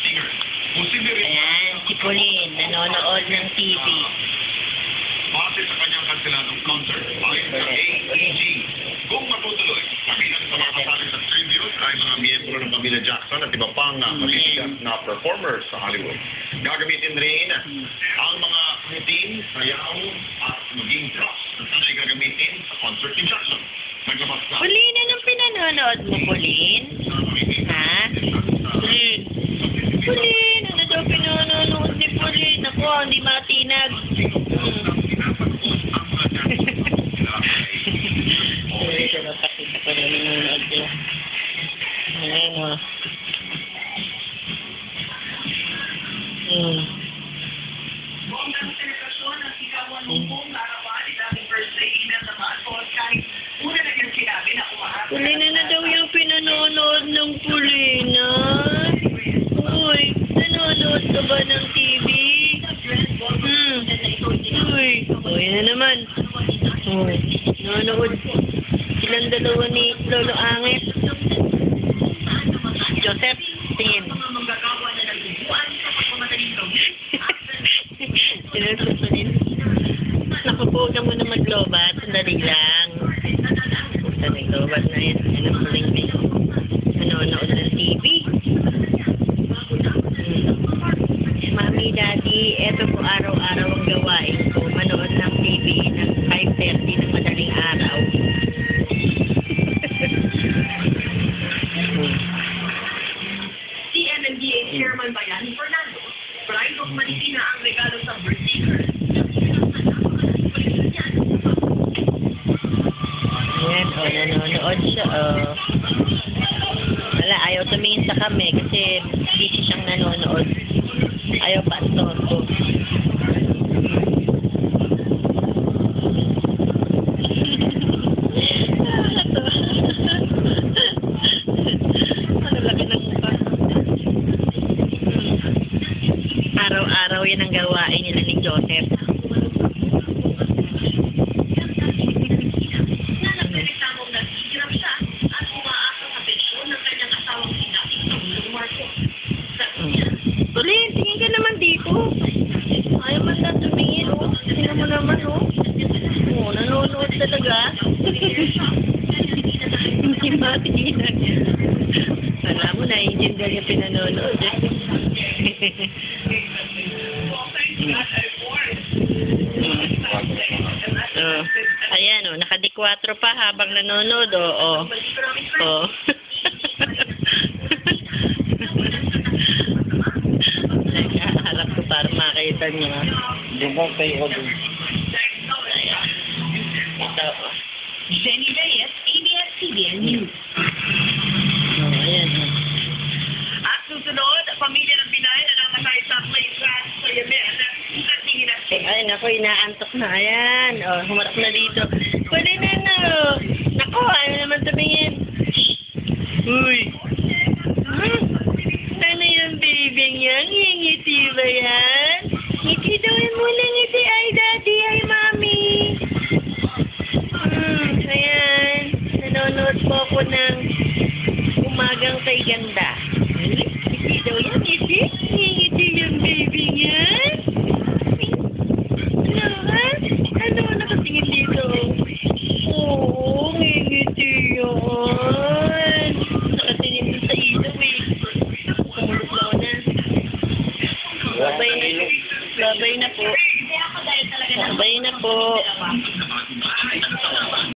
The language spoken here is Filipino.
singer. Posible rin Ayan, si Pauline, nanonood ng TV. base sa kanyang kanseladong concert. Ayon sa AEG, kung matutuloy, kabilang sa mga kasali sa tribute ay mga miyembro ng pamilya Jackson at iba pang mabibigyan na performers sa Hollywood. Gagamitin rin ang mga routine, sayaw at maging props na sanay gagamitin sa concert ni Jackson. Naglabas sa Pauline, anong pinanonood mo, Pauline? Ha? Pauline. Pauline, ano daw pinanonood ni Pauline? Ako, hindi matinag. Ito na pakita ko na nanonood niya. Ayan o. Bonggang selebrasyon ng sikawan ng buong larawan ni dating First Lady Imelda Marcos kahit una na niyang sinabi na umaharap. Pauline, ano daw yung pinanonood ng Pauline, ha? Uy, nanonood ka ba ng TV? Uy, yun na naman. Uy, nanonood. Silang dalawa ni Lolo Angit. Joseph, tingin. Sinususunin. Naku po, huwag ka muna maglobat. Sandali lang. Basta naglobat na yan. Yan ang huling may nanonood ng TV. Mami, Daddy, eto po araw-araw ang gawain ko. Manood ng TV ng 5:30 ng madaling araw. Si MMDA Chairman Bayani Fernando, Pride of Marikina ang regalo sa birth seekers. Ayan, nanonood siya, Wala, ayaw tumingin sa kami kasi busy siyang nanonood. Ayaw pa ko. Ano laki ng mukha? Araw-araw yan ang gawain nila ni Joseph. Nagreklamo naghihirap siya at umaasa sa pensyon ng kanyang asawang si dating Pangulong Marcos. Pauline, tingin ka naman dito. Ayaw man na tumingin, oh. Tingnan mo naman, oh. Oh, nanonood talaga. Hindi matingin. Alam mo, naiintindihan yung pinanonood, eh. Ayan, oh. Naka-D4 pa habang nanonood, oh. Oh. Harap ko para makita niya. Diba kayo doon? Ayan. Ito. Jenny Reyes, ABS-CBN News. Oh, ayan. At susunod, pamilya ng Binay na nangatay sa plane crash sa Yemen natingin na siya. Ay, naku, inaantok na. Ayan. Oh, humarap na dito. Pwede na na. Naku, ano naman tumingin. Uy. Ano yung baby niya? Ngingiti ba yan? Ngiti daw yung muna ngiti. Ay, daddy. Ay, mami. Ayan. Nanonood po ako ng Umagang Kay Ganda. Ngiti daw yan. Ngiti? Ngingiti yung baby niya? Ano ha? Ano? Nakatingin dito? Oo, ngingiti yun. Nakatingin din sa ilaw eh. Kumulot lang na. Babay na po. Babay na po. Babay na po.